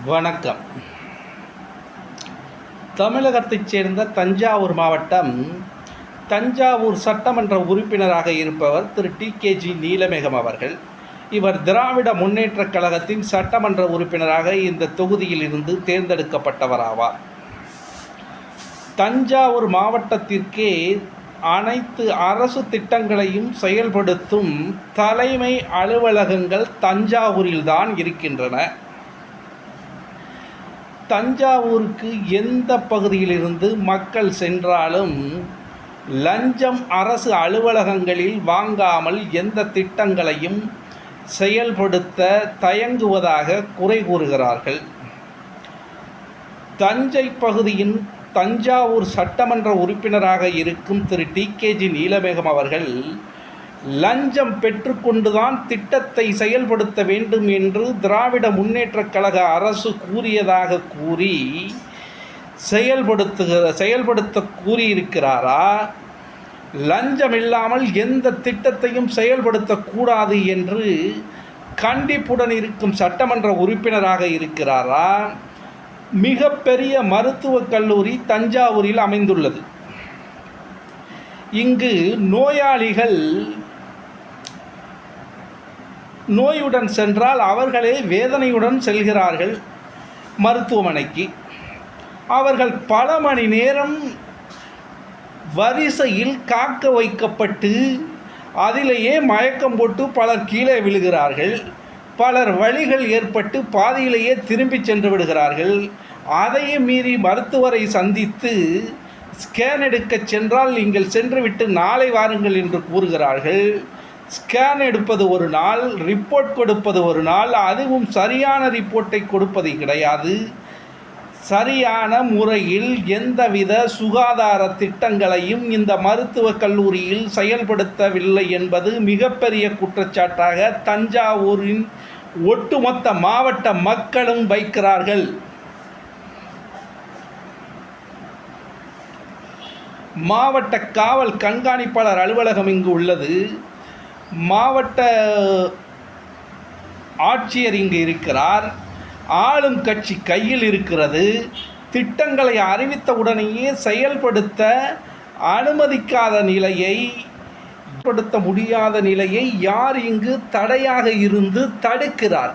வணக்கம். தமிழகத்தைச் சேர்ந்த தஞ்சாவூர் மாவட்டம் தஞ்சாவூர் சட்டமன்ற உறுப்பினராக இருப்பவர் திரு டிகேஜி நீலமேகம் அவர்கள். இவர் திராவிட முன்னேற்றக் கழகத்தின் சட்டமன்ற உறுப்பினராக இந்த தொகுதியில் இருந்து தேர்ந்தெடுக்கப்பட்டவராவார். தஞ்சாவூர் மாவட்டத்திற்கே அனைத்து அரசு திட்டங்களையும் செயல்படுத்தும் தலைமை அலுவலகங்கள் தஞ்சாவூரில்தான் இருக்கின்றன. தஞ்சாவூருக்கு எந்த பகுதியிலிருந்து மக்கள் சென்றாலும் லஞ்சம் அரசு அலுவலகங்களில் வாங்காமல் எந்த திட்டங்களையும் செயல்படுத்த தயங்குவதாக குறை கூறுகிறார்கள். தஞ்சை பகுதியின் தஞ்சாவூர் சட்டமன்ற உறுப்பினராக இருக்கும் திரு டிகேஜி நீலமேகம் அவர்கள் லஞ்சம் பெற்றுக்கொண்டுதான் திட்டத்தை செயல்படுத்த வேண்டும் என்று திராவிட முன்னேற்றக் கழக அரசு கூறியதாக கூறி செயல்படுத்த கூறியிருக்கிறாரா? லஞ்சம் இல்லாமல் எந்த திட்டத்தையும் செயல்படுத்தக்கூடாது என்று கண்டிப்புடன் இருக்கும் சட்டமன்ற உறுப்பினராக இருக்கிறாரா? மிகப்பெரிய மருத்துவக் கல்லூரி தஞ்சாவூரில் அமைந்துள்ளது. இங்கு நோயாளிகள் நோயுடன் சென்றால் அவர்களே வேதனையுடன் செல்கிறார்கள் மருத்துவமனைக்கு. அவர்கள் பல மணி நேரம் வரிசையில் காக்க வைக்கப்பட்டு அதிலேயே மயக்கம் போட்டு பலர் கீழே விழுகிறார்கள். பலர் வலிகள் ஏற்பட்டு பாதியிலேயே திரும்பி சென்று விடுகிறார்கள். அதையும் மீறி மருத்துவரை சந்தித்து ஸ்கேன் எடுக்க சென்றால் நீங்கள் சென்றுவிட்டு நாளை வாருங்கள் என்று கூறுகிறார்கள். ஸ்கேன் எடுப்பது ஒரு நாள், ரிப்போர்ட் கொடுப்பது ஒரு நாள், அதுவும் சரியான ரிப்போர்ட்டை கொடுப்பது கிடையாது. சரியான முறையில் எந்தவித சுகாதார திட்டங்களையும் இந்த மருத்துவக் கல்லூரியில் செயல்படுத்தவில்லை என்பது மிகப்பெரிய குற்றச்சாட்டாக தஞ்சாவூரின் ஒட்டுமொத்த மாவட்ட மக்களும் வைக்கிறார்கள். மாவட்ட காவல் கண்காணிப்பாளர் அலுவலகம் இங்கு உள்ளது. மாவட்ட ஆட்சியர் இங்கு இருக்கிறார். ஆளும் கட்சி கையில் இருக்கிறது. திட்டங்களை அறிவித்த உடனேயே செயல்படுத்த அனுமதிக்காத நிலையை, செயல்படுத்த முடியாத நிலையை யார் இங்கு தடையாக இருந்து தடுக்கிறார்?